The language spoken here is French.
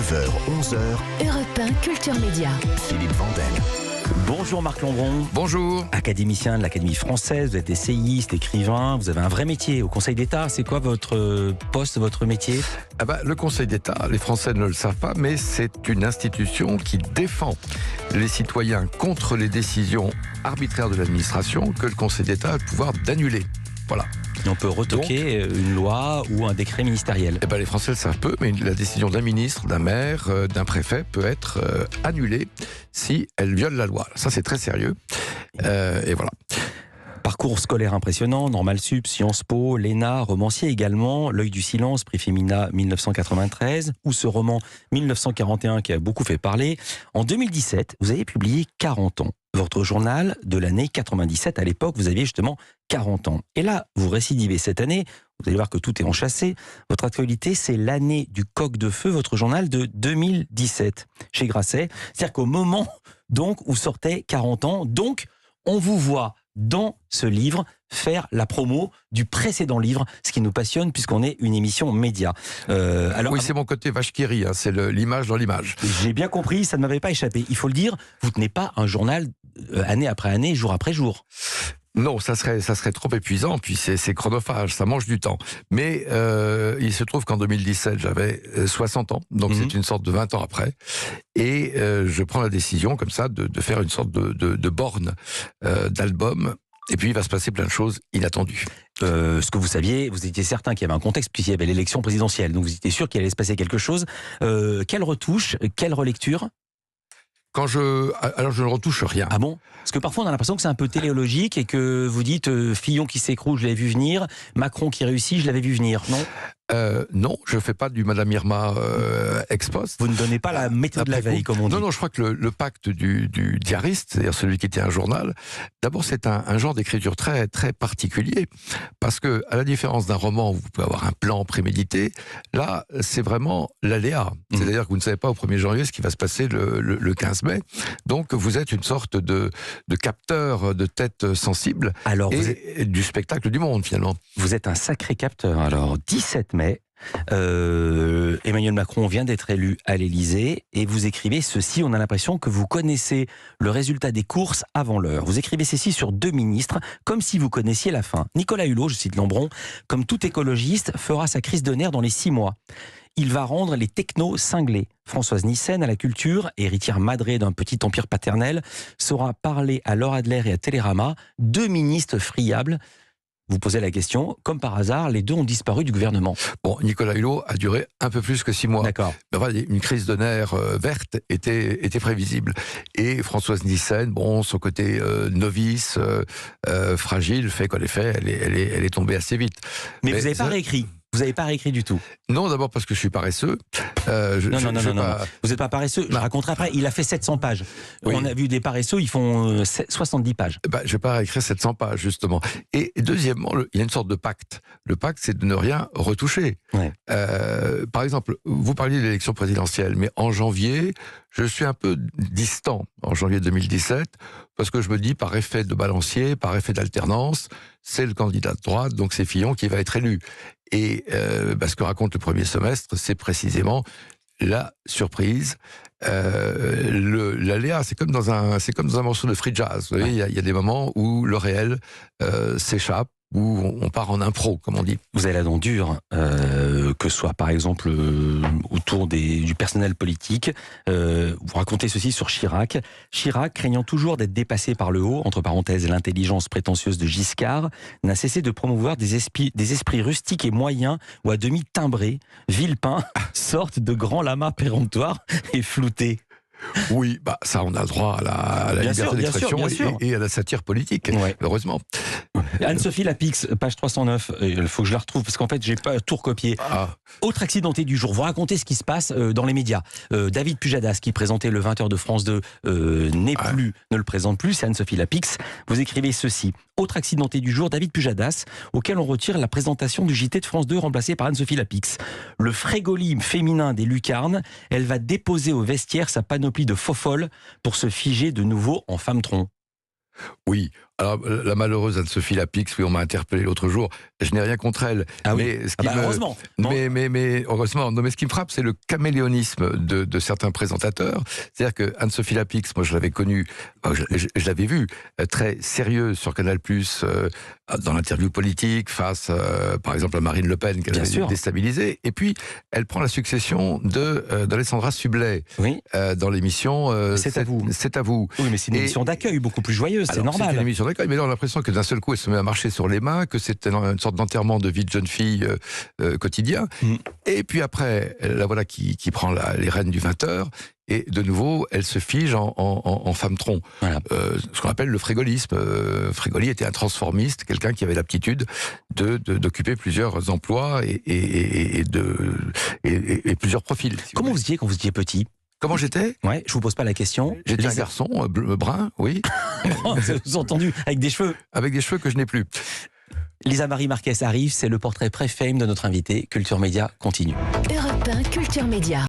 9h, 11h, Europe 1 Culture Média. Philippe Vandel. Bonjour Marc Lambron. Bonjour. Académicien de l'Académie française, vous êtes essayiste, écrivain, vous avez un vrai métier au Conseil d'État. C'est quoi votre poste, votre métier ? Le Conseil d'État, les Français ne le savent pas, mais c'est une institution qui défend les citoyens contre les décisions arbitraires de l'administration que le Conseil d'État a le pouvoir d'annuler. Voilà. Et on peut retoquer une loi ou un décret ministériel. Les Français le savent peu, mais la décision d'un ministre, d'un maire, d'un préfet peut être annulée si elle viole la loi. Ça, c'est très sérieux. Et voilà. Parcours scolaire impressionnant, Normal Sup, Sciences Po, l'ENA, romancier également, L'œil du silence, prix Femina 1993, ou ce roman 1941 qui a beaucoup fait parler. En 2017, vous avez publié 40 ans. Votre journal de l'année 97, à l'époque, vous aviez justement 40 ans. Et là, vous récidivez cette année, vous allez voir que tout est enchâssé. Votre actualité, c'est l'année du coq de feu, votre journal de 2017, chez Grasset. C'est-à-dire qu'au moment donc, où sortait 40 ans, donc, on vous voit dans ce livre faire la promo du précédent livre, ce qui nous passionne puisqu'on est une émission média. Oui, c'est mon côté vache qui rit, c'est l'image dans l'image. J'ai bien compris, ça ne m'avait pas échappé. Il faut le dire, vous ne tenez pas un journal année après année, jour après jour. Non, ça serait trop épuisant, puis c'est chronophage, ça mange du temps. Mais il se trouve qu'en 2017, j'avais 60 ans, donc c'est une sorte de 20 ans après. Et je prends la décision, comme ça, de faire une sorte de borne d'album. Et puis il va se passer plein de choses inattendues. Ce que vous saviez, vous étiez certain qu'il y avait un contexte, puisqu'il y avait l'élection présidentielle. Donc vous étiez sûr qu'il allait se passer quelque chose. Quelle retouche, quelle relecture ? Alors je ne retouche rien. Ah bon ? Parce que parfois on a l'impression que c'est un peu téléologique et que vous dites Fillon qui s'écroule, je l'avais vu venir, Macron qui réussit, je l'avais vu venir, non ? Non, je ne fais pas du Madame Irma ex post. Vous ne donnez pas la méthode de la veille, comme on dit. Non, je crois que le pacte du diariste, c'est-à-dire celui qui était un journal, d'abord c'est un genre d'écriture très, très particulier, parce que, à la différence d'un roman où vous pouvez avoir un plan prémédité, là, c'est vraiment l'aléa. C'est-à-dire que vous ne savez pas au 1er janvier ce qui va se passer le 15 mai. Donc, vous êtes une sorte de capteur de tête sensible et du spectacle du monde, finalement. Vous êtes un sacré capteur. Alors, 17 mai, Emmanuel Macron vient d'être élu à l'Élysée et vous écrivez ceci, on a l'impression que vous connaissez le résultat des courses avant l'heure. Vous écrivez ceci sur 2 ministres, comme si vous connaissiez la fin. Nicolas Hulot, je cite Lambron, comme tout écologiste, fera sa crise de nerfs dans les 6 mois. Il va rendre les technos cinglés. Françoise Nyssen à la culture, héritière madrée d'un petit empire paternel, saura parler à Laura Adler et à Télérama, 2 ministres friables. Vous posez la question, comme par hasard, les 2 ont disparu du gouvernement. Bon, Nicolas Hulot a duré un peu plus que 6 mois. D'accord. Une crise de nerfs verte était prévisible. Et Françoise Nyssen, son côté novice, fragile, fait qu'en effet, elle est tombée assez vite. Mais vous n'avez pas réécrit. Vous n'avez pas réécrit du tout. Non, d'abord parce que je suis paresseux. Non. Vous n'êtes pas paresseux. Je raconterai après. Il a fait 700 pages. Oui. On a vu des paresseux, ils font 70 pages. Je ne vais pas réécrire 700 pages, justement. Et deuxièmement, il y a une sorte de pacte. Le pacte, c'est de ne rien retoucher. Ouais. Par exemple, vous parliez de l'élection présidentielle, mais en janvier, je suis un peu distant, en janvier 2017, parce que je me dis, par effet de balancier, par effet d'alternance, c'est le candidat de droite, donc c'est Fillon qui va être élu. Et ce que raconte le premier semestre, c'est précisément la surprise, l'aléa. C'est comme dans un morceau de free jazz. Vous voyez, il y a des moments où le réel s'échappe, où on part en impro, comme on dit. Vous avez la dent dure, que ce soit par exemple autour du personnel politique. Vous racontez ceci sur Chirac. Chirac, craignant toujours d'être dépassé par le haut, entre parenthèses l'intelligence prétentieuse de Giscard, n'a cessé de promouvoir des esprits rustiques et moyens ou à demi timbrés, villepins, sorte de grands lamas péremptoires et floutés. Oui, ça on a le droit à la liberté d'expression et à la satire politique, heureusement. Anne-Sophie Lapix, page 309, il faut que je la retrouve parce qu'en fait j'ai pas tout recopié. Autre accidenté du jour, vous racontez ce qui se passe dans les médias. David Pujadas qui présentait le 20h de France 2 ne le présente plus, c'est Anne-Sophie Lapix. Vous écrivez ceci. Autre accidenté du jour, David Pujadas, auquel on retire la présentation du JT de France 2 remplacé par Anne-Sophie Lapix. Le frégolime féminin des lucarnes, elle va déposer au vestiaire sa panoplie de faux-folles pour se figer de nouveau en femme-tronc. Oui, Alors, la malheureuse Anne-Sophie Lapix, oui, on m'a interpellé l'autre jour. Je n'ai rien contre elle. Ah oui. Mais ce qui me... Heureusement. Mais heureusement. Non, mais ce qui me frappe, c'est le caméléonisme de certains présentateurs. C'est-à-dire que Anne-Sophie Lapix, moi, je l'avais connue, je l'avais vue très sérieuse sur Canal+, dans l'interview politique, face, par exemple, à Marine Le Pen, qu'elle avait déstabilisée. Et puis, elle prend la succession d'Alessandra Sublet, oui. Dans l'émission C'est à vous. C'est à vous. Oui, mais c'est une émission d'accueil beaucoup plus joyeuse, c'est normal. C'est une émission d'accueil, mais là, on a l'impression que d'un seul coup, elle se met à marcher sur les mains, que c'est une sorte d'enterrement de vie de jeune fille quotidien. Et puis après, la voilà qui prend les rênes du 20h. Et de nouveau, elle se fige en femme tronc. Voilà. Ce qu'on appelle le frégolisme. Frégoli était un transformiste, quelqu'un qui avait l'aptitude d'occuper plusieurs emplois et plusieurs profils. Comment vous étiez quand vous étiez petit ? Comment j'étais ? Ouais, je vous pose pas la question. J'étais un garçon brun, oui. Vous entendu, avec des cheveux. Avec des cheveux que je n'ai plus. Lisa Marie Marquez arrive, c'est le portrait pré-fame de notre invité. Culture Média continue. Europe 1 Culture Média.